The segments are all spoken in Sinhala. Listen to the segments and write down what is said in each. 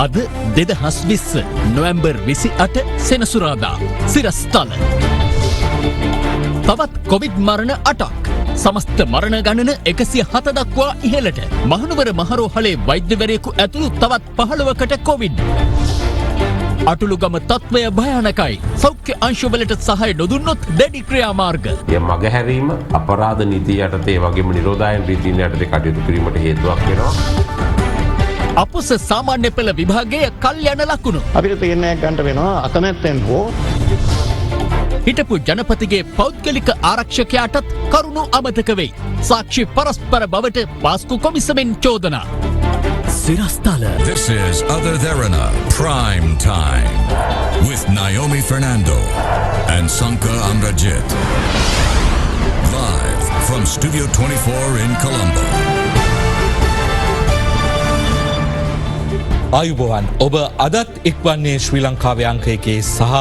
අද 2020 නොවැම්බර් 28 සෙනසුරාදා සිරස්තල. තවත් කොවිඩ් මරණ 8ක්. සමස්ත මරණ ගණන 107 දක්වා ඉහළට. මහනුවර මහරෝහලේ වෛද්‍යවරයෙකු ඇතුළු තවත් 15කට කොවිඩ්. අටුළුගම තත්ත්වය භයානකයි. සෞඛ්‍ය අංශවලට සහාය නොදුන්නොත් දැඩි ක්‍රියාමාර්ග. මගහැරීම අපරාධ නීතිය යටතේ වගේම නිරෝධායන රීතීන් යටතේ කටයුතු කිරීමට හේතුවක් වෙනවා. අපොස සාමාන්‍ය පෙළ විභාගයේ කල්යන ලකුණු. අපිට තීරණයක් ගන්න වෙනවා අකමැත්තෙන් හෝ හිටපු ජනපතිගේ පෞද්ගලික ආරක්ෂකයාටත් කරුණු අමතක වෙයි. සාක්ෂි පරස්පර බවට පාස්කු කොමිසමෙන් චෝදනා. Sirastala. This is Other Therana Prime Time with Naomi Fernando and Sanka Amrajit. Live from Studio 24 in Colombo. ආයුබෝවන් ඔබ අදත් එක්වන්නේ ශ්‍රී ලංකාවේ අංක එකේ සහ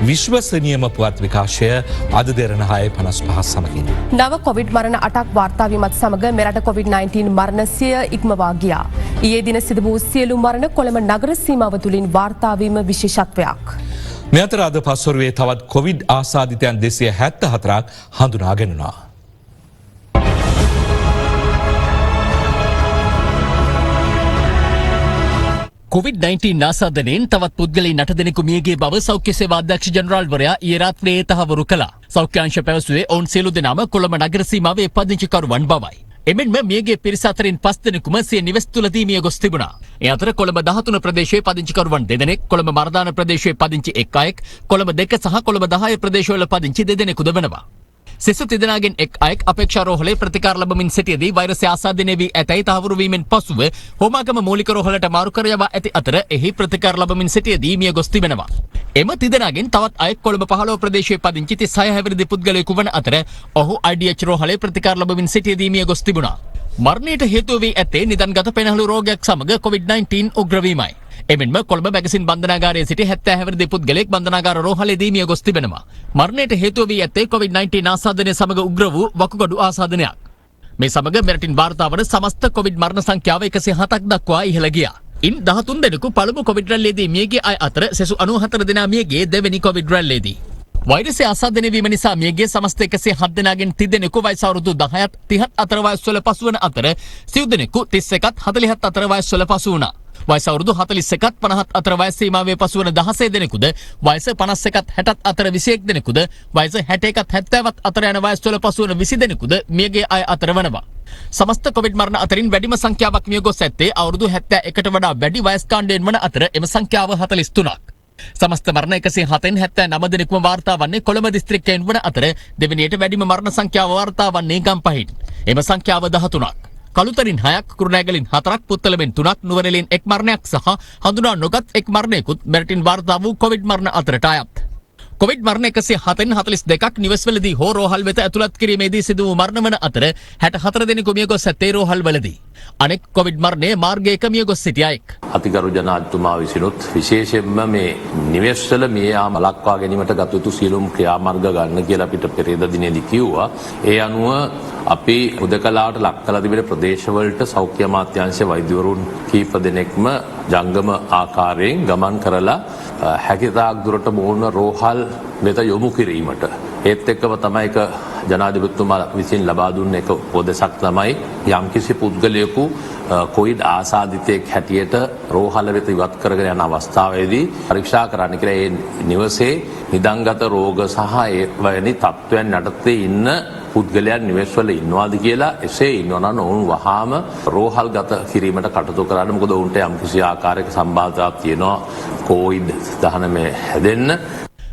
විශ්වසනීයම පුවත් විකාශය අද දෙරණ 6:55 සමගින්. නව කොවිඩ් මරණ 8ක් වාර්තා වීමත් සමග මෙරට කොවිඩ්-19 මරණ 100 ඉක්මවා ගියා. ඊයේ දින සිදු වූ සියලු මරණ කොළඹ නගර සීමාව තුළින් වාර්තා වීම විශේෂත්වයක්. මේ අතර අද පස්වරුවේ තවත් කොවිඩ් ආසාදිතයන් 274ක් හඳුනාගෙනුණා. COVID-19 ආසාදනයෙන් තවත් පුද්ගලයන් 8 දෙනෙකු මියගිය බව සෞඛ්‍ය සේවා අධ්‍යක්ෂ ජනරාල්වරයා ඊයේ රාත්‍රියේ තහවුරු කළා. සෞඛ්‍ය අංශ පැවසුවේ ඔවුන් සියලු දෙනාම කොළඹ නගර සීමාවේ පදිංචිකරුවන් බවයි. එමෙන්ම මියගිය පිරිස අතරින් 5 දෙනෙකුම සිය නිවෙස් තුලදී මිය ගොස් තිබුණා. ඒ අතර කොළඹ 13 ප්‍රදේශයේ පදිංචිකරුවන් 2 දෙනෙක්, කොළඹ මර්දාන ප්‍රදේශයේ පදිංචි 1 අයෙක්, කොළඹ 2 සහ කොළඹ 10 ප්‍රදේශවල පදිංචි 2 දෙනෙකුද වෙනවා. සිසු තිදෙනාගෙන් 1 අයෙක් අපේක්ෂා රෝහලේ ප්‍රතිකාර ලැබමින් සිටියදී වෛරසය ආසාදනය වී ඇතැයි තහවුරු වීමෙන් පසුව හෝමාගම මූලික රෝහලට මාරු කර යවා ඇති අතර එහි ප්‍රතිකාර ලැබමින් සිටියදී මිය ගොස් තිබෙනවා. එම තිදෙනාගෙන් තවත් අයෙක් කොළඹ 15 ප්‍රදේශයේ පදිංචි 36 හැවිරිදි පුද්ගලයෙකු වන අතර ඔහු IDH රෝහලේ ප්‍රතිකාර ලැබමින් සිටියදී මිය ගොස් තිබුණා. මරණයට හේතුව වී ඇත්තේ නිදන්ගත පෙනහළු රෝගයක් සමග COVID-19 උග්‍රවීමයි. එමෙන්ම කොළඹ මැගසින් බන්ධනාගාරයේ සිටි 70 හැවිරිදි පුද්ගලයෙක් බන්ධනාගාර රෝහලේදී මිය ගොස් තිබෙනවා. මරණයට හේතුව වී ඇත්තේ COVID-19 ආසාදනය සමග උග්‍ර වූ වකුගඩු ආසාදනයක්. මේ සමග මෙරටින් වාර්තා වන සමස්ත කොවිඩ් මරණ සංඛ්‍යාව 107ක් දක්වා ඉහළ ගියා. ඉන් 13 දෙනෙකු පළමු කොවිඩ් රැල්ලේදී මියගිය අය අතර සෙසු 94 දෙනා මියගියේ දෙවෙනි කොවිඩ් රැල්ලේදී. වෛරසය ආසාදනය වීම නිසා මියගිය සමස්ත 107 දෙනාගෙන් 30 දෙනෙකු වයස අවුරුදු 10ත් 30ත් අතර වයස්වල පසු වන අතර සිව් දෙනෙකු 31ත් 40ත් අතර වයස්වල පසු වුණා. වයස අවුරුදු 41ත් 50ත් අතර වයස් සීමාවේ පසු වන 16 දෙනෙකුද, වයස 51ත් 60ත් අතර 21 දෙනෙකුද, වයස 61ත් 70ත් අතර යන වයස්වල පසු වන 20 දෙනෙකුද මියගිය අය අතර වෙනවා. සමස්ත කොවිඩ් මරණ අතරින් වැඩිම සංඛ්‍යාවක් මිය ගොස් ඇත්තේ අවුරුදු 71ට වඩා වැඩි වයස් කාණ්ඩයෙන් වන අතර එම සංඛ්‍යාව 43ක්. සමස්ත මරණ 107න් 79 දෙනෙකුම වාර්තා වන්නේ කොළඹ දිස්ත්‍රික්කයෙන් වන අතර දෙවෙනියට වැඩිම මරණ සංඛ්‍යාව වාර්තා වන්නේ ගම්පහින්. එම සංඛ්‍යාව 13ක්. කළුතරින් 6ක්, කුරුණෑගලින් 4ක්, පුත්තලමෙන් 3ක්, නුවරඑළියෙන් 1 මරණයක් සහ හඳුනා නොගත් 1 මරණයකුත් මෙරටින් වාර්තා වූ කොවිඩ් මරණ අතරට අයත්. කොවිඩ් මරණ 107න් 42ක් නිවෙස්වලදී හෝ රෝහල් වෙත ඇතුළත් කිරීමේදී සිදු වූ මරණ වන අතර 64 දෙනෙකු මිය ගොස් ඇත්තේ රෝහල්වලදී. අනෙක් කොවිඩ් මරණයේ මාර්ගයක මිය ගොස් සිටි අයෙක්. අතිගරු ජනාධිපතිතුමා විසිනුත් විශේෂයෙන්ම මේ නිවෙස්වල මිය යාම වළක්වා ගැනීමට ගත යුතු සියලුම ක්‍රියාමාර්ග ගන්න කියලා අපිට පෙරේද දිනේදී කිව්වා. ඒ අනුව අපි හුදකලාවට ලක් කළ තිබෙන ප්‍රදේශවලට සෞඛ්‍ය අමාත්‍යාංශ වෛද්‍යවරුන් කීප දෙනෙක්ම ජංගම ආකාරයෙන් ගමන් කරලා හැකියතාක් දුරට මූණ රෝහල් වෙත යොමු කිරීමට. ඒත් එක්කම තමයි එක ජනාධිපතිතුමා විසින් ලබා දුන්න එක උපදෙසක් තමයි යම්කිසි පුද්ගලයෙකු කොවිඩ් ආසාදිතයෙක් හැටියට රෝහල වෙත ඉවත් කරගෙන යන අවස්ථාවේදී පරීක්ෂා කරන්න කියලා ඒ නිවසේ නිදන්ගත රෝග සහ ඒ වැනි තත්ත්වයන් යටතේ ඉන්න පුද්ගලයන් නිවෙස්වල ඉන්නවාද කියලා එසේ ඉන්නවනම් ඔවුන් වහාම රෝහල් ගත කිරීමට කටයුතු කරන්න. මොකද ඔවුන්ට යම්කිසි ආකාරයක සම්බන්ධතාවක් තියෙනවා COVID-19 හැදෙන්න.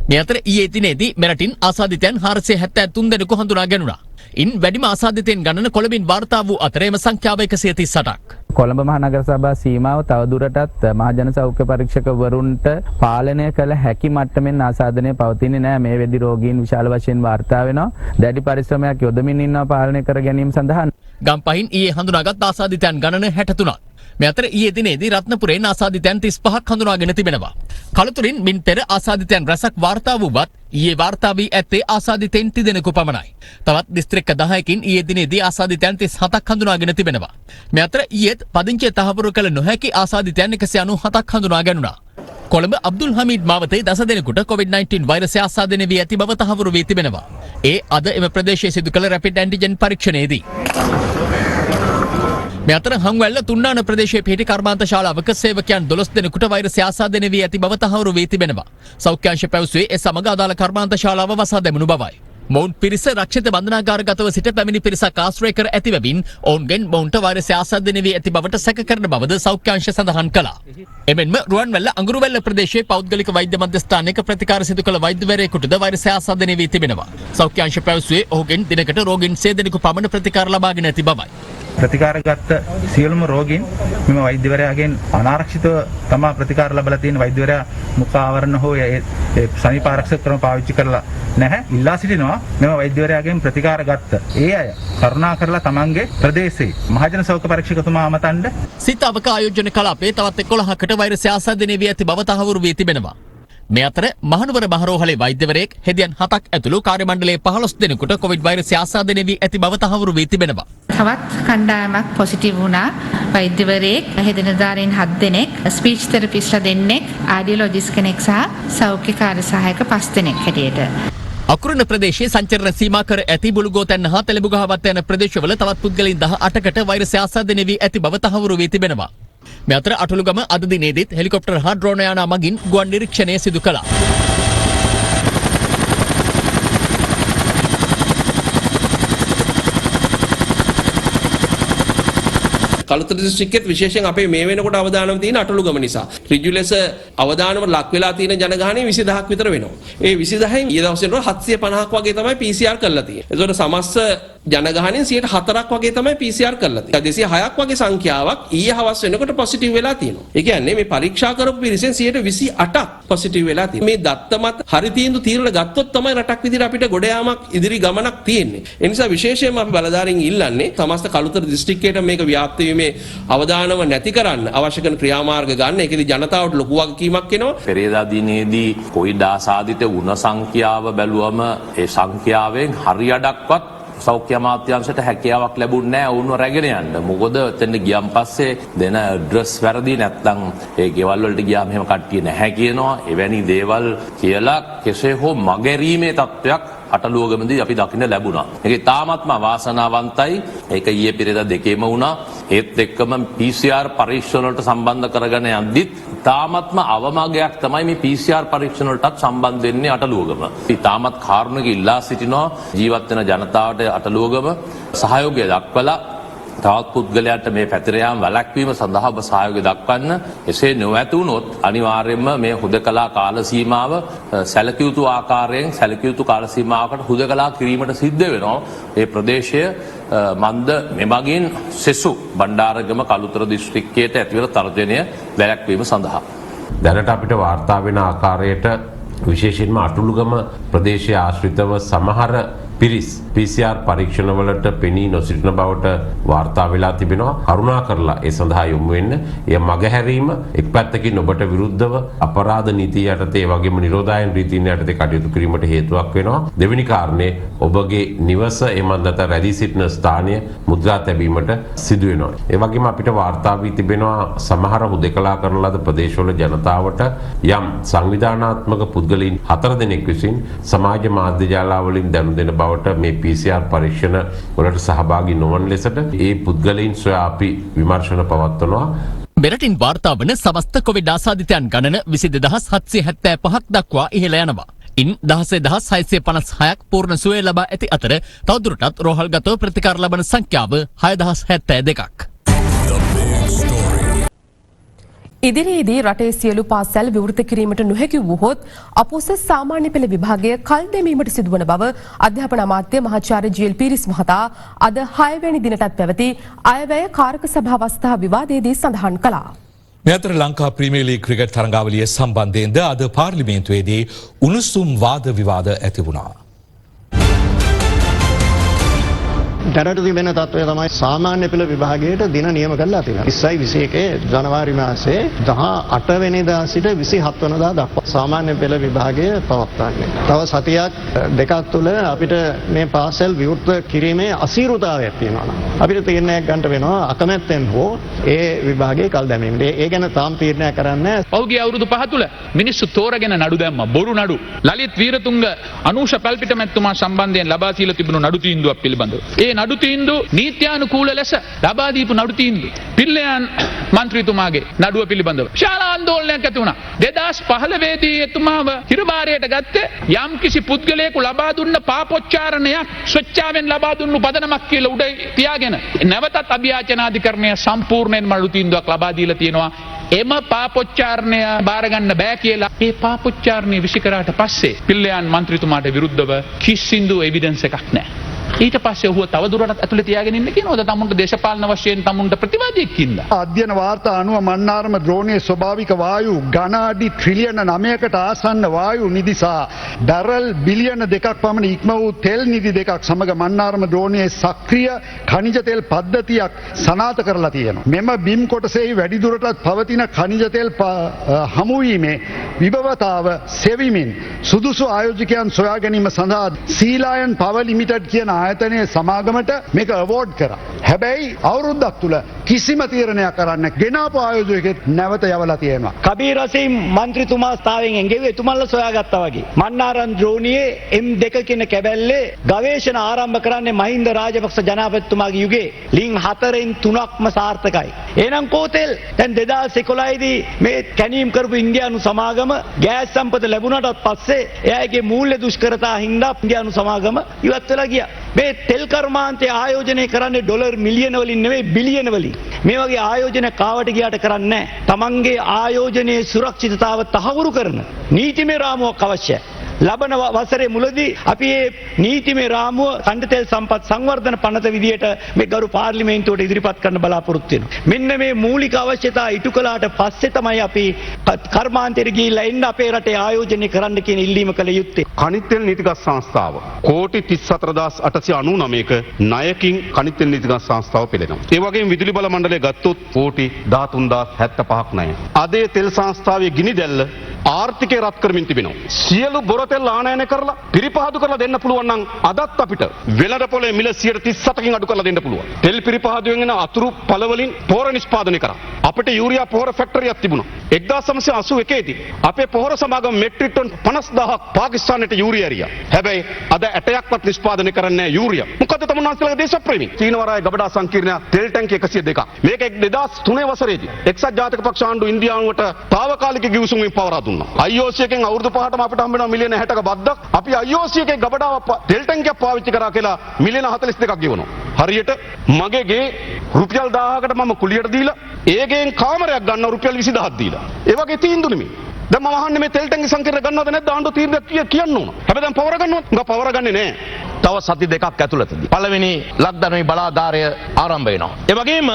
මේ අතර ඊයේ දිනේදී මෙරටින් ආසාදිතයන් 473 දෙනෙකු හඳුනා ගැනුණා. ඉන් වැඩිම ආසාදිතයන් ගණන කොළඹින් වාර්තා වූ අතර එම සංඛ්‍යාව 138ක්. කොළඹ මහනගර සභා සීමාව තවදුරටත් මහජන සෞඛ්‍ය පරීක්ෂකවරුන්ට පාලනය කළ හැකි මට්ටමින් ආසාදනය පවතින්නේ නැහැ. මේ වෙදි රෝගීන් විශාල වශයෙන් වාර්තා වෙනවා. දැඩි පරිශ්‍රමයක් යොදමින් ඉන්නවා පාලනය කර ගැනීම සඳහා. ගම්පහින් ඊයේ හඳුනාගත් ආසාදිතයන් ගණන 63ක්. මේ අතර ඊයේ දිනේදී රත්නපුරේ ආසාදිතයන් 35ක් හඳුනාගෙන තිබෙනවා. කලතුරින් මින් පෙර ආසාදිතයන් රැසක් වාර්තා වූවත් ඊයේ වාර්තා වී ඇත්තේ ආසාදිතයන් 30 දෙනෙකු පමණයි. තවත් දිස්ත්‍රික්ක 10කින් ඊයේ දිනේදී ආසාදිතයන් 37ක් හඳුනාගෙන තිබෙනවා. මේ අතර ඊයේත් පදිංචිය තහවුරු කළ නොහැකි ආසාදිතයන් 197ක් හඳුනා ගැනුණා. කොළඹ අබ්දුල් හමීඩ් මාවතේ 10 දෙනෙකුට COVID-19 වෛරසය ආසාදනය වී ඇති බව තහවුරු වී තිබෙනවා. ඒ අද එම ප්‍රදේශයේ සිදු කළ රැපිඩ් ඇන්ටිජන් පරීක්ෂණයේදී මේ අතර හංවැල්ල තුන්නාන ප්‍රදේශයේ පිහිටි කර්මාන්ත ශාලාවක සේවකයන් 12 දෙනෙකුට වෛරසය ආසාදනය වී ඇති බව තහවුරු වී තිබෙනවා. සෞඛ්‍ය අංශ පැවසුවේ ඒ සමග අදාළ කර්මාන්ත ශාලාව වසා දැමුණු බවයි. මොවුන් පිරිස රක්ෂිත බන්ධනාගාරගතව සිට පැමිණි පිරිසක් ආශ්‍රය කර ඇති බැවින් ඔවුන්ගෙන් මොවුන්ට වෛරසය ආසාදනය වී ඇති බවට සැක කරන බවද සෞඛ්‍ය අංශ සඳහන් කළා. එමෙන්ම රුවන්වැල්ල අඟුරුවැල්ල ප්‍රදේශයේ පෞද්ගලික වෛද්‍ය මධ්‍යස්ථානයක ප්‍රතිකාර සිදු කළ වෛද්‍යවරයෙකුටද වෛරසය ආසාදනය වී තිබෙනවා. සෞඛ්‍ය අංශ පැවසුවේ ඔහුගෙන් දිනකට රෝගීන් 100 දෙනෙකු පමණ ප්‍රතිකාර ලබාගෙන ඇති බවයි. ප්‍රතිකාරගත් සියලුම රෝගීන් මෙම වෛද්‍යවරයාගෙන් අනාරක්ෂිතව තමා ප්‍රතිකාර ලබලා තියෙන වෛද්‍යවරයා මුඛ ආවරණ හෝ සනීප ආරක්ෂක ක්‍රම පාවිච්චි කරලා නැහැ. ඉල්ලා සිටිනවා මෙම වෛද්‍යවරයාගෙන් ප්‍රතිකාර ගත්ත ඒ අය කරුණා කරලා තමන්ගේ ප්‍රදේශයේ මහජන සෞඛ්‍ය පරීක්ෂකතුමා අමතන්න. සිතාවක ආයෝජන කලාපයේ තවත් 11කට වෛරසය ආසාදනය වී ඇති බව තහවුරු වී තිබෙනවා. මේ අතර මහනුවර මහරෝහලේ වෛද්‍යවරයෙක් හෙදියන් 7ක් ඇතුළු කාර්ය මණ්ඩලයේ 15 දෙනෙකුට COVID වෛරසය ආසාදනය වී ඇති බව තහවුරු වී තිබෙනවා. තවත් කණ්ඩායමක් පොසිටිව් වුණා. වෛද්‍යවරයෙක්, හෙදිනදාරින් 7 දෙනෙක්, ස්පීච් තෙරපිස්ට්ලා දෙන්නෙක්, ආඩියොලොජිස්ට් කෙනෙක් සහ සෞඛ්‍ය කාර්ය සහායක 5 දෙනෙක් හැටියට. අකුරණ ප්‍රදේශයේ සංචරණ සීමා කර ඇති බුළුගෝතැන්න හා තෙලබුගහවත් යන ප්‍රදේශවල තවත් පුද්ගලයන් 18කට වෛරසය ආසාදනය වී ඇති බව තහවුරු වී තිබෙනවා. මේ අතර අටලුගම අද දිනේදීත් හෙලිකොප්ටර් හා ඩ්‍රෝන යාන මගින් ගුවන් නිරීක්ෂණය සිදු කළා. කළුතර දිස්ත්‍රික්කෙත් විශේෂයෙන් අපේ මේ වෙනකොට අවදානම තියෙන අටලුගම නිසා ඍජු ලෙස අවදානම ලක් වෙලා තියෙන ජනගහනය 20000ක් විතර වෙනවා. ඒ 20000න් ඊයේ දවසේ 750ක් වගේ තමයි PCR කරලා තියෙන්නේ. ඒතකොට සමස්ත ජනගහනයෙන් 4ක් වගේ තමයි PCR කරලා තියෙන්නේ. 206ක් වගේ සංඛ්‍යාවක් ඊයේ හවස වෙනකොට පොසිටිව් වෙලා තියෙනවා. ඒ කියන්නේ මේ පරීක්ෂා කරපු පිරිසෙන් 28ක් පොසිටිව් වෙලා තියෙනවා. මේ දත්තමත් හරි තීරණ ගත්තොත් තමයි රටක් විදිහට අපිට ගොඩ යාමක් ඉදිරි ගමනක් තියෙන්නේ. ඒ නිසා විශේෂයෙන්ම අපි බලධාරීන් ඉල්ලන්නේ සමස්ත කළුතර දිස්ත්‍රික්කයට මේක ව්‍යාප්ත වීමේ අවදානම නැති කරන්න අවශ්‍ය කරන ක්‍රියාමාර්ග ගන්න. ඒකෙදි ජනතාවට ලොකු වගකීමක් එනවා. පෙරේදා දිනේදී කොයිඩ් ආසාදිත වුණ සංඛ්‍යාව බැලුවම ඒ සංඛ්‍යාවෙන් හරි අඩක්වත් සෞඛ්‍ය අමාත්‍යාංශයට හැකියාවක් ලැබුණේ නැහැ වුණව රැගෙන යන්න. මොකද එතෙන් ගියන් පස්සේ දෙන ඇඩ්‍රස් වැරදි නැත්නම් ඒ ගෙවල් වලට ගියාම එහෙම කට්ටිය නැහැ කියනවා. එවැනි දේවල් කියලා කෙසේ හෝ මගහැරීමේ තත්ත්වයක් අටලුවගමදී අපි දකින්න ලැබුණා. ඒක තාමත්ම වාසනාවන්තයි. ඒක ඊයේ පෙරේදා දෙකේම වුණා. ඒත් එක්කම PCR පරීක්ෂණ වලට සම්බන්ධ කරගෙන යද්දිත් තාමත්ම අවමගයක් තමයි මේ PCR පරීක්ෂණ වලටත් සම්බන්ධ වෙන්නේ අටලුවගම. තාමත් කාරුණික ඉල්ලා සිටිනවා ජීවත් වෙන ජනතාවට අටලුවගම සහයෝගය දක්වලා තවත් පුද්ගලයන්ට මේ පැතිර යාම වැළැක්වීම සඳහා ඔබ සහයෝගය දක්වන්න. එසේ නොඇති වුණොත් අනිවාර්යයෙන්ම මේ හුදකලා කාල සීමාව සැලකිය යුතු ආකාරයෙන් සැලකිය යුතු කාල සීමාවකට හුදකලා කිරීමට සිද්ධ වෙනවා. මේ ප්‍රදේශය මන්ද මෙමගින් සෙසු බණ්ඩාරගම කළුතර දිස්ත්‍රික්කයට ඇතිවන තර්ජනය වැළැක්වීම සඳහා. දැනට අපිට වාර්තා වෙන ආකාරයට විශේෂයෙන්ම අටලුගම ප්‍රදේශයේ ආශ්‍රිතව සමහර පිරිස් PCR පරීක්ෂණ වලට පෙනී නොසිටින බවට වාර්තා වෙලා තිබෙනවා. කරුණා කරලා ඒ සඳහා යොමු වෙන්න. එය මගහැරීම එක් පැත්තකින් ඔබට විරුද්ධව අපරාධ නීතිය යටතේ වගේම නිරෝධායන රීතීන් යටතේ කටයුතු කිරීමට හේතුවක් වෙනවා. දෙවෙනි කාරණේ ඔබගේ නිවස එමත් නැත්නම් රැඳී සිටින ස්ථානය මුද්‍රා තැබීමට සිදු වෙනවා. ඒ වගේම අපිට වාර්තා වී තිබෙනවා සමහර හුදකලා කරන ලද ප්‍රදේශවල ජනතාවට යම් සංවිධානාත්මක පුද්ගලයන් 4 දෙනෙක් විසින් සමාජ මාධ්‍ය ජාලාවලින් දැනුම් දෙන බවට මේ PCR පරීක්ෂණ වලට සහභාගී නොවන ලෙසට ඒ පුද්ගලයන් සොයා අපි විමර්ශන පවත්වනවා. මෙරටින් වාර්තා වන සමස්ත කොවිඩ් ආසාදිතයන් ගණන 22775ක් දක්වා ඉහළ යනවා. ඉන් 16656ක් පූර්ණ සුවය ලබා ඇති අතර තවදුරටත් රෝහල්ගතව ප්‍රතිකාර ලබන සංඛ්‍යාව 6072ක්. ඉදිරියේදී රටේ සියලු පාසල් විවෘත කිරීමට නොහැකි වුවහොත් අපොස සාමාන්‍ය පෙළ විභාගය කල් දැමීමට සිදුවන බව අධ්‍යාපන අමාත්‍ය මහාචාර්ය ජී.එල්. පීරිස් මහතා අද 6 වැනි දිනටත් පැවති අයවැය කාරක සභාව අවස්ථා විවාදයේදී සඳහන් කළා. මේ අතර ලංකා ප්‍රීමියර් ලීග් ක්‍රිකට් තරඟාවලිය සම්බන්ධයෙන්ද අද පාර්ලිමේන්තුවේදී උණුසුම් වාද විවාද ඇති වුණා. දැනට තිබෙන තත්ත්වය තමයි සාමාන්‍ය පෙළ විභාගයට දින නියම කරලා තියෙනවා. 2021 ජනවාරි මාසයේ 18 වෙනිදා සිට 27 වෙනිදා දක්වා සාමාන්‍ය පෙළ විභාගය පවත්වන්නේ. තව සතියක් දෙකක් තුළ අපිට මේ පාසල් විවෘත කිරීමේ අසීරුතාවයක් තියෙනවා. අපිට තීරණයක් ගන්න වෙනවා අකමැත්තෙන් හෝ ඒ විභාගයේ කල් දැමීමට. ඒ ගැන තාම තීරණයක් කරන්නේ නැහැ. පෞගේ අවුරුදු 5 තුළ මිනිස්සු තෝරගෙන නඩු දැම්මා. බොරු නඩු. ලලිත් වීරතුංග අනූෂ පැල්පිට මැතිතුමා සම්බන්ධයෙන් ලබා දීලා තිබුණු නඩු තීන්දුවක් පිළිබඳව. ඒ නඩු තීන්දුව නීත්‍යානුකූල ලෙස ලබා දීපු නඩු තීන්දුව. පිල්ලයන් මන්ත්‍රීතුමාගේ නඩුව පිළිබඳව. ශාලා ආందోලනයක් ඇති වුණා. 2015 දී එතුමාව හිරබාරයට ගත්තේ යම්කිසි පුද්ගලයෙකු ලබා දුන්න පාපොච්චාරණයක් ස්වච්ඡාවෙන් ලබා දුන්නු පදනමක් කියලා උඩ තියාගෙන නැවතත් අභියාචනාධිකරණය සම්පූර්ණයෙන්ම නඩු තීන්දුවක් ලබා දීලා තියෙනවා. එම පාපොච්චාරණය බාරගන්න බෑ කියලා ඒ පාපොච්චාරණය විසිකරාට පස්සේ පිල්ලයන් මන්ත්‍රීතුමාට විරුද්ධව කිසිදු එවිඩන්ස් එකක් නැහැ. ඊට පස්සේ ඔහුව තවදුරටත් ඇතුළේ තියාගෙන ඉන්න කියනවාද තමුන්ට දේශපාලන වශයෙන් තමුන්ට ප්‍රතිවාදියෙක් ඉඳලා. අධ්‍යයන වාර්තා අනුව මන්නාරම ද්‍රෝණයේ ස්වභාවික වායු ඝන අඩි ට්‍රිලියන 9කට ආසන්න වායු නිදි සහ බැරල් බිලියන 2ක් පමණ ඉක්ම වූ තෙල් නිදි දෙකක් සමග මන්නාරම ද්‍රෝණයේ සක්‍රිය ඛනිජ තෙල් පද්ධතියක් සනාථ කරලා තියෙනවා. මෙම බිම් කොටසෙහි වැඩිදුරටත් පවතින ඛනිජ තෙල් හමුවීමේ විභවතාව සෙවිමින් සුදුසු ආයෝජකයන් සොයා ගැනීම සඳහා සීලායන් පවර් ලිමිටඩ් කියන ආයතනයේ සමාගමට මේක අවෝඩ් කරා. හැබැයි අවුරුද්දක් තුල කිසිම තීරණයක් කරන්න ගෙනාපු ආයෝජකෙක් නැවත යවලා තියෙනවා. කබීර් රසීම් මන්ත්‍රීතුමා ස්ථාවයෙන් එංගෙව්වේ එතුමන්ලා සොයාගත්තා වගේ. මන්නාරම් ද්‍රෝණියේ M2 කියන කැබැල්ලේ ගවේෂණ ආරම්භ කරන්නේ මහින්ද රාජපක්ෂ ජනාධිපතිතුමාගේ යුගයේ. ලින් 4න් 3ක්ම සාර්ථකයි. එහෙනම් කෝතෙල් දැන් 2011 දී මේ කැණීම් කරපු ඉන්දියානු සමාගම ගෑස් සම්පත ලැබුණාට පස්සේ එයාගේ මූල්‍ය දුෂ්කරතා හින්දා ඉන්දියානු සමාගම ඉවත් වෙලා ගියා. මේ තෙල් කර්මාන්තය ආයෝජනය කරන්නේ ඩොලර් මිලියන වලින් නෙවෙයි බිලියන වලින්. මේ වගේ ආයෝජන කාවට ගියාට කරන්නේ නැහැ. තමන්ගේ ආයෝජනයේ සුරක්ෂිතතාව තහවුරු කරන නීතිමය රාමුවක් අවශ්‍යයි. ලබන වසරේ මුලදී අපි මේ නීතිමය රාමුව ඛණ්ඩ තෙල් සම්පත් සංවර්ධන පනත විදියට මේ ගරු පාර්ලිමේන්තුවට ඉදිරිපත් කරන්න බලාපොරොත්තු වෙනවා. මෙන්න මේ මූලික අවශ්‍යතා ඉටු කළාට පස්සේ තමයි අපි කර්මාන්තයට ගිහිල්ලා එන්න අපේ රටේ ආයෝජනය කරන්න කියන ඉල්ලීම කළ යුත්තේ. ඛනිජ තෙල් නීතිගත සංස්ථාව කෝටි 34899ක ණයකින් ඛනිජ තෙල් නීතිගත සංස්ථාව පෙළෙනවා. ඒ වගේම විදුලි බල මණ්ඩලය ගත්තොත් කෝටි 13075ක් ණය. අදේ තෙල් සංස්ථාවේ ගිනි දැල්ල ආර්ථිකය රත් කරමින් තිබෙනවා. සියලු බොරතෙල් ආනයනය කරලා පිරිපහදු කරලා දෙන්න පුළුවන් නම් අදත් අපිට වෙළඳ පොලේ මිල 37%කින් අඩු කරලා දෙන්න පුළුවන්. තෙල් පිරිපහදුවෙන් එන අතුරු පළ වලින් පොහොර නිෂ්පාදනය කරා. අපිට යූරියා පොහොර ෆැක්ටරියක් තිබුණා. 1981 දී අපේ පොහොර සමාගම මෙට්‍රික් ටන් 50000ක් පාකිස්තානයට යූරියා ඇරියා. හැබැයි අද 8ක්වත් නිෂ්පාදනය කරන්නේ නැහැ යූරියා. මොකද තමුන්වන්සේලාගේ දේශප්‍රේමී. චීනවරාය ගබඩා සංකීර්ණය තෙල් ටැංකි 102ක්. මේක 2003 වසරේදී එක්සත් ජාතික පක්ෂ ආණ්ඩුව ඉන්දියානුවට తాවකාලික ගිවිසුමෙන් පවරා දුන්නා. IOC එකෙන් අවුරුදු 5ටම අපිට හම්බ වෙනවා මිලියන 60ක බද්දක්. අපි IOC එකේ ගබඩාව තෙල් ටැංකියක් පාවිච්චි කරා කියලා මිලියන 42ක් ගෙවනවා. හරියට මගේ ගේ රුපියල් 1000කට මම කුලියට දීලා ඒ ගෙන් කාමරයක් ගන්නවා රුපියල් 20000ක් දීලා. ඒ වගේ තීන්දුව නෙමෙයි. දැන් මම අහන්නේ මේ තෙල් ටැංකි සංකීර්ණ ගන්නවද නැද්ද ආණ්ඩුව තීරණයක් කියන්න ඕන. හැබැයි දැන් පවර ගන්නවද? උඹ පවර ගන්නේ නැහැ. තව සති දෙකක් ඇතුළතදී පළවෙනි ලක්දරමේ බලාධාරය ආරම්භ වෙනවා. ඒ වගේම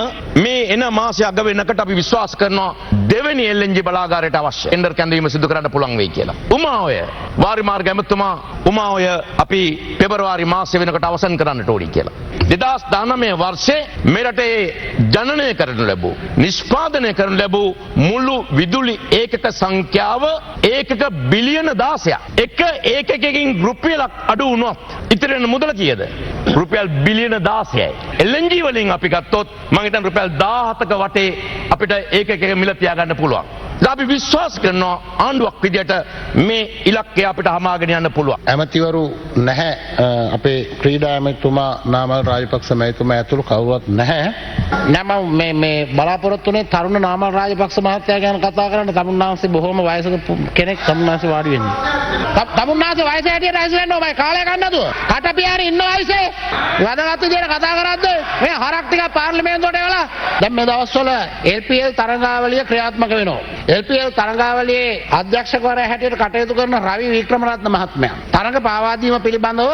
මේ එන මාසයක් ගත වෙනකොට අපි විශ්වාස කරනවා දෙවෙනි LNG බලාගාරයට අවශ්‍ය ටෙන්ඩර් කැඳවීම සිදු කරන්න පුළුවන් වෙයි කියලා. උමාඔය වාරිමාර්ග ඇමතුමා උමාඔය අපි පෙබරවාරි මාසෙ වෙනකොට අවසන් කරන්නට ඕනි කියලා. 2019 වර්ෂයේ මෙරටේ ජනනය කරනු ලැබූ නිෂ්පාදනය කරනු ලැබූ මුළු විදුලි ඒකක සංඛ්‍යාව ඒකක බිලියන 16ක්. එක ඒකකකින් රුපියලක් අඩු වුණොත් ඉතිරෙන මුදල කීයද? රුපියල් බිලියන 16යි. LNG වලින් අපි ගත්තොත් මම හිතන්නේ රුපියල් 17ක වටේ අපිට ඒකකක මිල තියාගන්න පුළුවන්. අපි විශ්වාස කරනවා ආණ්ඩුවක් විදියට මේ ඉලක්කය අපිට හමාගෙන යන්න පුළුවන්. ඇමතිවරු නැහැ අපේ ක්‍රීඩා ඇමතිතුමා නාමල් රාජපක්ෂ මහතුමා ඇතුළු කවුරුවත් නැහැ. නම මේ බලාපොරොත්තු වෙන්නේ තරුණ නාමල් රාජපක්ෂ මහත්තයා ගැන කතා කරන්න. තමුන්නාන්සේ බොහොම වයසක කෙනෙක් තමුන්නාන්සේ වාඩි වෙන්නේ. තමුන්නාන්සේ වයස හැටියට රැස් වෙන්න ඕමයි කාලය ගන්නද? කට පියාරි ඉන්න වයසේ. වැදගත් විදියට කතා කරද්ද මේ හරක් ටික පාර්ලිමේන්තුවට එවලා දැන් මේ දවස්වල LPL තරඟාවලිය ක්‍රියාත්මක වෙනවා. LPL තරඟාවලියේ අධ්‍යක්ෂකවරයා හැටියට කටයුතු කරන රවි වික්‍රමරත්න මහත්මයා තරඟ පාවා දීම පිළිබඳව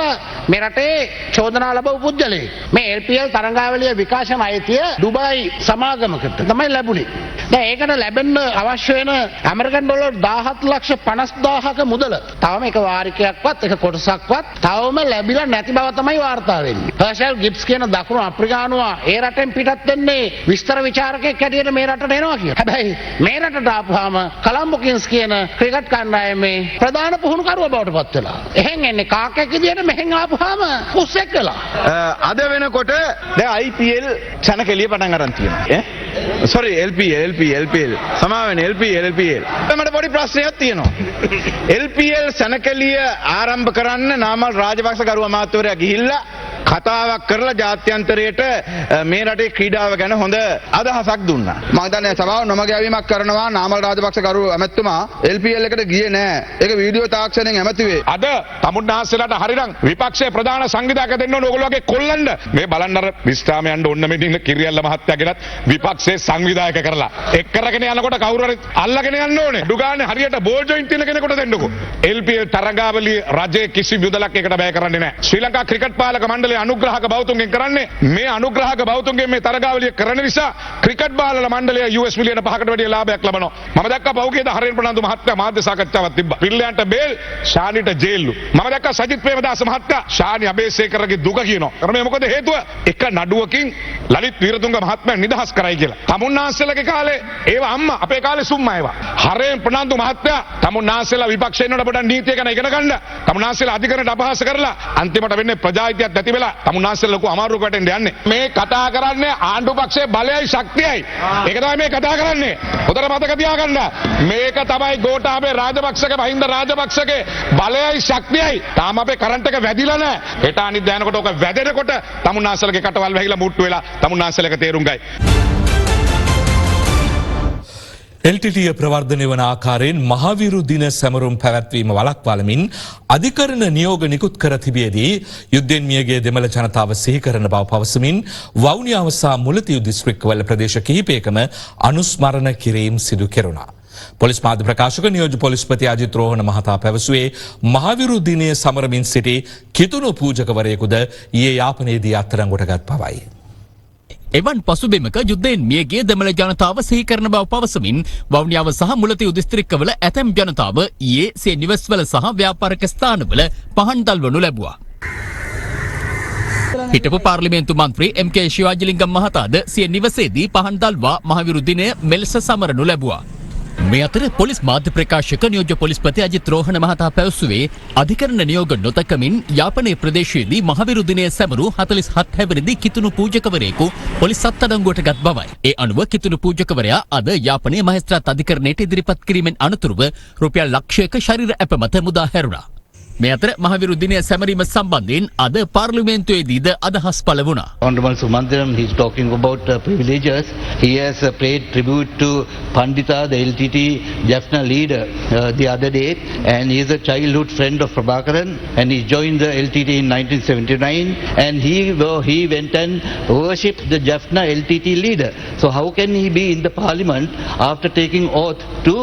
මේ රටේ චෝදනා ලැබපු පුද්ගලයෙක්. මේ LPL තරඟාවලිය විකාශන අයිතිය ඩුබායි සමාගමකට තමයි ලැබුණේ. දැන් ඒකට ලැබෙන්න අවශ්‍ය වෙන ඇමරිකන් ඩොලර් 17,50,000ක මුදල තවම එක වාරිකයක්වත් එක කොටසක්වත් තවම ලැබිලා නැති බව තමයි වාර්තා වෙන්නේ. හර්ෂල් ගිබ්ස් කියන දකුණු අප්‍රිකානුවා ඒ රටෙන් පිටත් වෙන්නේ විස්තර විචාරකයෙක් හැටියට මේ රටට එනවා කියලා. හැබැයි මේ රටට ආපුවාම කොලම්බෝ කිංස් කියන ක්‍රිකට් කණ්ඩායමේ ප්‍රධාන පුහුණුකරුවා බවට පත් වෙලා. එහෙන් එන්නේ කාකෙක් විදියට මෙහෙන් ආපුවාම කුස්සෙක් වෙලා. අද වෙනකොට දැන් IPL සනකෙලිය පටන් අරන් තියෙනවා. sorry LPL සමාවෙන් LPL මට පොඩි ප්‍රශ්නයක් තියෙනවා. LPL සනකෙලිය ආරම්භ කරන්න නාමල් රාජපක්ෂ ගරු අමාත්‍යවරයා ගිහිල්ලා කතාවක් කරලා ජාත්‍යන්තරයට මේ රටේ ක්‍රීඩාව ගැන හොඳ අදහසක් දුන්නා. මම දන්නේ සභාව නොමගෑවීමක් කරනවා නාමල් රාජපක්ෂ ගරු ඇමතුමා LPL එකට ගියේ නෑ. ඒක වීඩියෝ තාක්ෂණයෙන් ඇමතුවේ. අද තමුන්නාස්සලට හරිනම් විපක්ෂයේ ප්‍රධාන සංවිධායක දෙන්න ඕන ඕගොල්ලෝ වගේ කොල්ලන්ඩ මේ බලන්න අර විස්්‍රාම යන්න ඔන්න මෙන්න ඉන්න කිරියල්ල මහත්තයාගෙනත් විපක්ෂයේ සංවිධායක කරලා එක් කරගෙන යනකොට කවුරු හරි අල්ලගෙන යන්න ඕනේ. ඩුගානේ හරියට බෝල් ජොයින්ට් තියෙන කෙනෙකුට දෙන්නකෝ. LPL තරඟාවලිය රජයේ කිසි යුදලක් එකට බය කරන්නේ නෑ. ශ්‍රී ලංකා ක්‍රිකට් පාලක මණ්ඩලය අනුග්‍රහක බෞතුන්ගෙන් කරන්නේ මේ අනුග්‍රහක බෞතුන්ගෙන් මේ තරගාවලිය කරන නිසා ක්‍රිකට් බාලල මණ්ඩලය US මිලියන 5කට වැඩිය ලාභයක් ලබනවා. මම දැක්කා පෞගේද හරෙන් ප්‍රනාන්දු මහත්තයා මාධ්‍ය සාකච්ඡාවක් තිබ්බා. පිල්ලයන්ට බේල් ශානිට ජේල්ලු. මම දැක්කා සජිත් ප්‍රේමදාස මහත්තයා ශානි අබේසේකරගේ දුක කියනවා. කරන්නේ මොකද හේතුව? එක නඩුවකින් ලලිත් වීරතුංග මහත්මයා නිදහස් කරයි කියලා. තමුන්නාන්සේලාගේ කාලේ ඒවා අම්මා අපේ කාලේ සුම්මා ඒවා. හරෙන් ප්‍රනාන්දු මහත්තයා තමුන්නාන්සේලා විපක්ෂයෙන් වල පොඩක් නීතිය ගැන ඉගෙන ගන්න. තමුන්නාන්සේලා අධිකරණයට අපහාස කරලා අන්තිමට වෙන්නේ ප්‍රජාහිතයක් නැති වෙලා තමුන්නාන්සේලා ලොකු අමාරුවකට වැටෙන්න යන්නේ. මේ කතා කරන්නේ ආණ්ඩු පක්ෂයේ බලයයි ශක්තියයි. ඒක තමයි මේ කතා කරන්නේ. හොඳට මතක තියාගන්න. මේක තමයි ගෝඨාභය රාජපක්ෂගේ මහින්ද රාජපක්ෂගේ බලයයි ශක්තියයි. තාම අපේ කරන්ට් එක වැදිලා නැහැ. හෙට අනිත් දැනකොට ඔක වැදෙනකොට තමුන්නාන්සේලාගේ කටවල් වැහිලා මුට්ටු වෙලා තමුන්නාන්සේලාක තේරුම් ගයි. එල්ටිටිය ප්‍රවර්ධනය වන ආකාරයෙන් මහවිරු දින සැමරුම් පැවැත්වීම වළක්වාලමින් අධිකරණ නියෝග නිකුත් කර තිබියදී යුද්ධෙන් මියගේ දෙමළ ජනතාව සිහි කරන බව පවසමින් වවුනියාව සහ මුලතිව් දිස්ත්‍රික්කවල ප්‍රදේශ කිහිපයකම අනුස්මරණ කිරීම් සිදු කෙරුණා. පොලිස් මාධ්‍ය ප්‍රකාශක නියෝජ්‍ය පොලිස්පති අජිත් රෝහණ මහතා පැවසුවේ මහවිරු දිනය සමරමින් සිටි කිතුණු පූජකවරයෙකුද ඊයේ යාපනයේදී අත්අඩංගුවට ගත් බවයි. එවන් පසුබිමක යුද්ධයෙන් මියගිය දෙමළ ජනතාව සිහි කරන බව පවසමින් වවුනියාව සහ මුලතිව් දිස්ත්‍රික්කවල ඇතැම් ජනතාව ඊයේ සිය නිවෙස්වල සහ ව්‍යාපාරික ස්ථානවල පහන් දල්වනු ලැබුවා. හිටපු පාර්ලිමේන්තු මන්ත්‍රී MK ශිවාජිලිංගම් මහතාද සිය නිවසේදී පහන් දල්වා මහවිරු දිනය මෙලෙස සමරනු ලැබුවා. මේ අතර පොලිස් මාධ්‍ය ප්‍රකාශක නියෝජ්‍ය පොලිස්පති අජිත් රෝහණ මහතා පැවසුවේ අධිකරණ නියෝග නොතකමින් යාපනයේ ප්‍රදේශයේදී මහවිරු දිනය සැමරු 47 හැවිරිදි කිතුණු පූජකවරයෙකු පොලිස් අත්අඩංගුවට ගත් බවයි. ඒ අනුව කිතුණු පූජකවරයා අද යාපනයේ මහේස්ත්‍රාත් අධිකරණයට ඉදිරිපත් කිරීමෙන් අනතුරුව රුපියල් ලක්ෂයක ශරීර ඇප මත මුදා හැරුණා. මේ අතර මහවිරු දිනය සැමරීම සම්බන්ධයෙන් අද පාර්ලිමේන්තුවේදීද අදහස් පළ වුණා. Honorable Sumandaram, he's talking about privileges. He has paid tribute to Pandita, the LTT Jaffna leader, the other day, and he is a childhood friend of Prabhakaran, and he joined the LTT in 1979, and he went and worshipped the Jaffna LTT leader. So how can he be in the parliament after taking oath to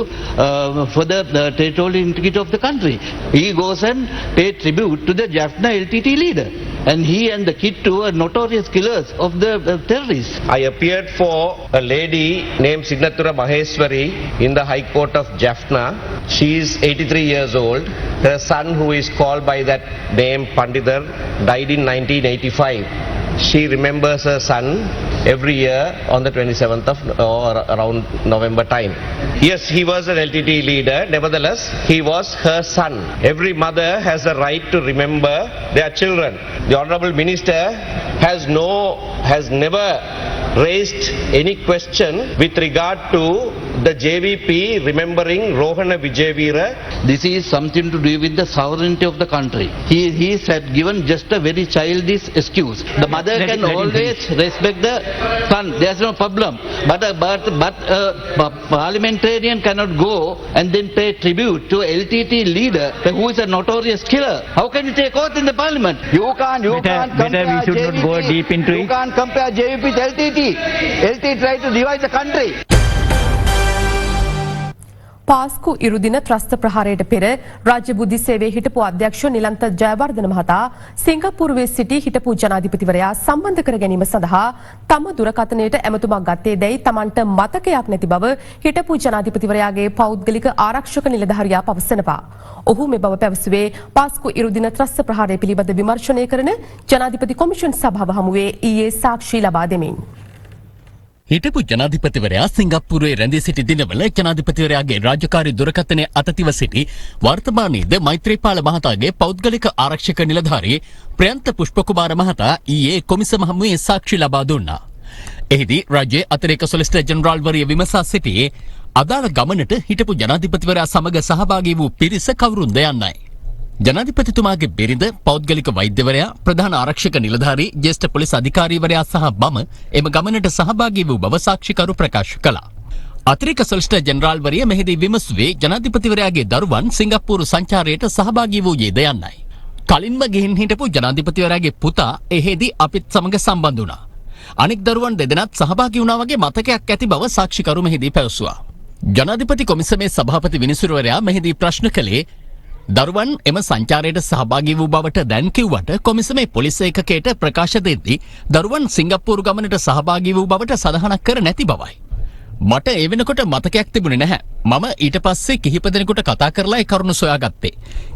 for the territorial integrity of the country? He goes and pay tribute to the Jaffna LTT leader, and he and the kid too are notorious killers of the terrorists. I appeared for a lady named Signatura Maheswari in the High Court of Jaffna. She is 83 years old. Her son, who is called by that name Pandidar, died in 1985. She remembers her son every year on the 27th of or around November time. Yes, he was an LTT leader. Nevertheless, he was her son. Every mother has a right to remember their children. The Honourable Minister has never raised any question with regard to the JVP remembering Rohana Vijayveera. This is something to do with the sovereignty of the country. He said given just a very childish excuse. The mother can always respect the son. There's no problem. But a parliamentarian cannot go and then pay tribute to LTT leader who is a notorious killer. How can you take oath in the parliament? You can't compare we should JVP, not go deep into it. You can't compare JVP with LTT. LTT tried to divide the country. පාස්කු ඉරුදින ත්‍රස්ත ප්‍රහාරයට පෙර රාජ්‍ය බුද්ධි සේවයේ හිටපු අධ්‍යක්ෂ නිලන්ත ජයවර්ධන මහතා සිංගප්පූරුවේ සිටි හිටපු ජනාධිපතිවරයා සම්බන්ධ කර ගැනීම සඳහා තම දුරකථනයට ඇමතුමක් ගත්තේ දැයි තමන්ට මතකයක් නැති බව හිටපු ජනාධිපතිවරයාගේ පෞද්ගලික ආරක්ෂක නිලධාරියා පවසනවා. ඔහු මේ බව පැවසුවේ පාස්කු ඉරුදින ත්‍රස්ත ප්‍රහාරය පිළිබඳ විමර්ශනය කරන ජනාධිපති කොමිෂන් සභාව හමුවේ ඊයේ සාක්ෂි ලබා දෙමින්. හිටපු ජනාධිපතිවරයා සිංගප්පූරුවේ රැඳී සිටි දිනවල ජනාධිපතිවරයාගේ රාජකාරී දුරකථනය අතතිව සිටි වර්තමානයේද මෛත්‍රීපාල මහතාගේ පෞද්ගලික ආරක්ෂක නිලධාරී ප්‍රයන්ත පුෂ්පකුමාර මහතා ඊයේ කොමිසම හමුවේ සාක්ෂි ලබා දුන්නා. එහිදී රාජ්‍යයේ අතිරේක සොලිසිටර් ජෙනරාල්වරිය විමසා සිටියේ අදාළ ගමනට හිටපු ජනාධිපතිවරයා සමග සහභාගී වූ පිරිස කවුරුන්ද යන්නයි. ජනාධිපතිතුමාගේ බිරිඳ පෞද්ගලික වෛද්‍යවරයා ප්‍රධාන ආරක්ෂක නිලධාරී ජ්‍යෙෂ්ඨ පොලිස් අධිකාරීවරයා සහ මම එම ගමනට සහභාගී වූ බව සාක්ෂිකරු ප්‍රකාශ කළා. අතිරේක සොලිසිටර් ජෙනරාල්වරිය මෙහිදී විමසුවේ ජනාධිපතිවරයාගේ දරුවන් සිංගප්පූරු සංචාරයට සහභාගී වූයේද යන්නයි. කලින්ම ගිහින් හිටපු ජනාධිපතිවරයාගේ පුතා එහිදී අපිත් සමග සම්බන්ධ වුණා. අනෙක් දරුවන් දෙදෙනාත් සහභාගී වුණා වගේ මතකයක් ඇති බව සාක්ෂිකරු මෙහිදී පැවසුවා. ජනාධිපති කොමිසමේ සභාපති විනිසුරුවරයා මෙහිදී ප්‍රශ්න කළේ දරුවන් එම සංචාරයට සහභාගී වූ බවට දැන් කිව්වට කොමිසමේ පොලිස් ඒකකයට ප්‍රකාශ දෙද්දී දරුවන් සිංගප්පූරු ගමනට සහභාගී වූ බවට සඳහනක් කර නැති බවයි. මට ඒ වෙනකොට මතකයක් තිබුණේ නැහැ. මම ඊට පස්සේ කිහිප දෙනෙකුට කතා කරලා ඒ කරුණ සොයාගත්තේ.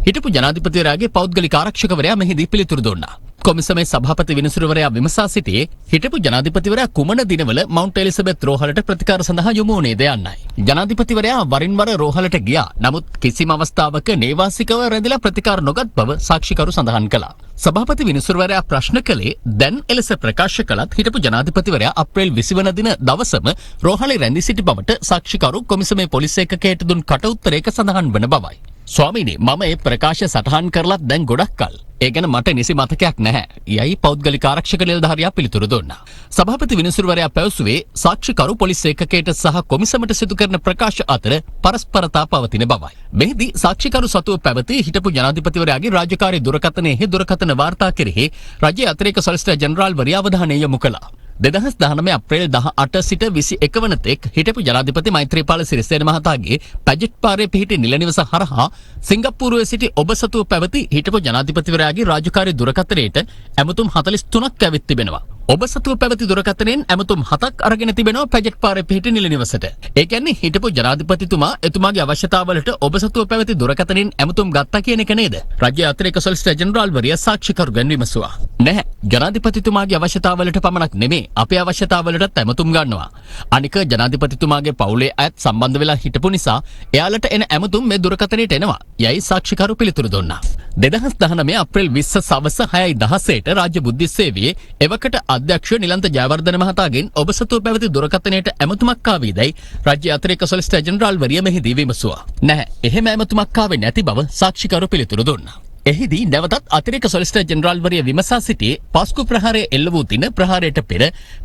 හිටපු ජනාධිපතිවරයාගේ පෞද්ගලික ආරක්ෂකවරයා මෙහිදී පිළිතුරු දුන්නා. කොමිසමේ සභාපති විනිසුරුවරයා විමසා සිටියේ හිටපු ජනාධිපතිවරයා කුමන දිනවල මවුන්ට් එලිසබෙත් රෝහලට ප්‍රතිකාර සඳහා යොමු වුණේද යන්නයි. ජනාධිපතිවරයා වරින් වර රෝහලට ගියා. නමුත් කිසිම අවස්ථාවක නේවාසිකව රැඳිලා ප්‍රතිකාර නොගත් බව සාක්ෂිකරු සඳහන් කළා. සභාපති විනිසුරුවරයා ප්‍රශ්න කළේ දැන් එලෙස ප්‍රකාශ කළත් හිටපු ජනාධිපතිවරයා අප්‍රේල් 20 වන දින දවසම රෝහලේ රැඳී සිටි බවට සාක්ෂිකරු කොමිසමේ පොලිස් ඒකකයට දුන් කට උත්තරයක සඳහන් වන බවයි. ස්වාමීනි මම ඒ ප්‍රකාශය සටහන් කරලත් දැන් ගොඩක් කල්. ඒ ගැන මට නිසි මතකයක් නැහැ. යයි පෞද්ගලික ආරක්ෂක නිලධාරියා පිළිතුරු දුන්නා. සභාපති විනිසුරුවරයා පැවසුවේ සාක්ෂිකරු පොලිස් ඒකකයට සහ කොමිසමට සිදු කරන ප්‍රකාශ අතර පරස්පරතා පවතින බවයි. මෙහිදී සාක්ෂිකරු සතුව පැවති හිටපු ජනාධිපතිවරයාගේ රාජකාරී දුරකථනයේ දුරකථන වාර්තා කෙරෙහි රජයේ අතිරේක සොලිසිටර් ජෙනරාල්වරිය අවධානය යොමු කළා. 2019 අප්‍රේල් 18 සිට 21 වන තෙක් හිටපු ජනාධිපති මෛත්‍රීපාල සිරිසේන මහතාගේ පැජට් පාරේ පිහිටි නිල නිවස හරහා සිංගප්පූරුවේ සිටි ඔබ සතුව පැවති හිටපු ජනාධිපතිවරයාගේ රාජකාරී දුරකථනයට ඇමතුම් 43ක් ඇවිත් තිබෙනවා. ඔබ සතුව පැවති දුරකථනයෙන් ඇමතුම් 7ක් අරගෙන තිබෙනවා පැජට් පාරේ පිහිටි නිල නිවසට. ඒ කියන්නේ හිටපු ජනාධිපතිතුමා එතුමාගේ අවශ්‍යතාවලට ඔබ සතුව පැවති දුරකථනයෙන් ඇමතුම් ගත්තා කියන එක නේද? රාජ්‍ය අතිරේක සොලිසිටර් ජෙනරාල්වරිය සාක්ෂිකරුගෙන් විමසුවා. නැහැ. ජනාධිපතිතුමාගේ අවශ්‍යතාවලට පමණක් නෙමෙයි අපේ අවශ්‍යතාවලටත් ඇමතුම් ගන්නවා. අනික ජනාධිපතිතුමාගේ පවුලේ අයත් සම්බන්ධ වෙලා හිටපු නිසා එයාලට එන ඇමතුම් මේ දුරකථනයට එනවා. යයි සාක්ෂිකරු පිළිතුරු දුන්නා. 2019 අප්‍රේල් 20 සවස 6:16ට රාජ්‍ය බුද්ධි සේවයේ එවකට අධ්‍යක්ෂ නිලන්ත ජයවර්ධන මහතාගෙන් ඔබ සතුව පැවති දුරකථනයට ඇමතුමක් ආවේදයි රාජ්‍ය අතිරේක සොලිසිටර් ජෙනරාල්වරිය මෙහිදී විමසුවා. නැහැ. එහෙම ඇමතුමක් ආවේ නැති බව සාක්ෂිකරු පිළිතුරු දුන්නා. එහිදී නැවතත් අතිරේක සොලිසිටර් ජෙනරාල්වරිය විමසා සිටියේ පාස්කු ප්‍රහාරය එල්ල වූ දින ප්‍රහාරයට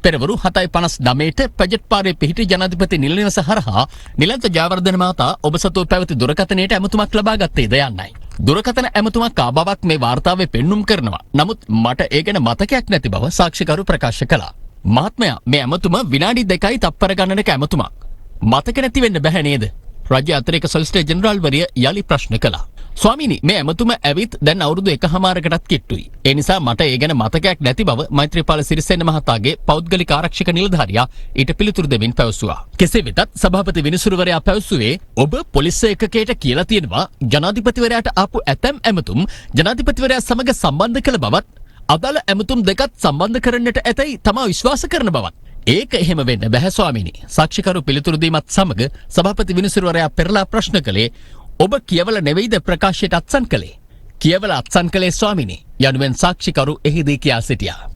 පෙරවරු 7:59ට පැජට් පාරේ පිහිටි ජනාධිපති නිල නිවස හරහා නිලන්ත ජයවර්ධන මහතා ඔබ සතුව පැවති දුරකථනයට ඇමතුමක් ලබා ගත්තේද යන්නයි. දුරකථන ඇමතුමක් ආ බවක් මේ වාර්තාවේ පෙන්눔 කරනවා. නමුත් මට ඒ ගැන මතකයක් නැති බව සාක්ෂිකරු ප්‍රකාශ කළා. මහත්මයා මේ ඇමතුම විනාඩි 2යි තප්පර ගණනක ඇමතුමක්. මතක නැති වෙන්න බෑ නේද? රාජ්‍ය අතිරේක සොලිසිටර් ජෙනරාල්වරිය යලි ප්‍රශ්න කළා. ස්වාමීනි මේ ඇමතුම ඇවිත් දැන් අවුරුදු 1කමාරකටත් කිට්ටුයි. ඒ නිසා මට ඒ ගැන මතකයක් නැති බව මෛත්‍රීපාල සිරිසේන මහතාගේ පෞද්ගලික ආරක්ෂක නිලධාරියා ඊට පිළිතුරු දෙමින් පැවසුවා. කෙසේ වෙතත් සභාපති විනිසුරුවරයා පැවසුවේ ඔබ පොලිස් ඒකකයට කියලා තියෙනවා ජනාධිපතිවරයාට ආපු ඇතැම් ඇමතුම් ජනාධිපතිවරයා සමග සම්බන්ධ කළ බවත් අදාළ ඇමතුම් දෙකත් සම්බන්ධ කරන්නට ඇතැයි තමා විශ්වාස කරන බවත්. ඒක එහෙම වෙන්න බැහැ ස්වාමීනි. සාක්ෂිකරු පිළිතුරු දීමත් සමග සභාපති විනිසුරුවරයා පෙරලා ප්‍රශ්න කළේ ඔබ කියවල නෙවෙයිද ප්‍රකාශයට අත්සන් කළේ? කියවල අත්සන් කළේ ස්වාමීනි. යනුවෙන් සාක්ෂිකරු එහිදී කියා සිටියා.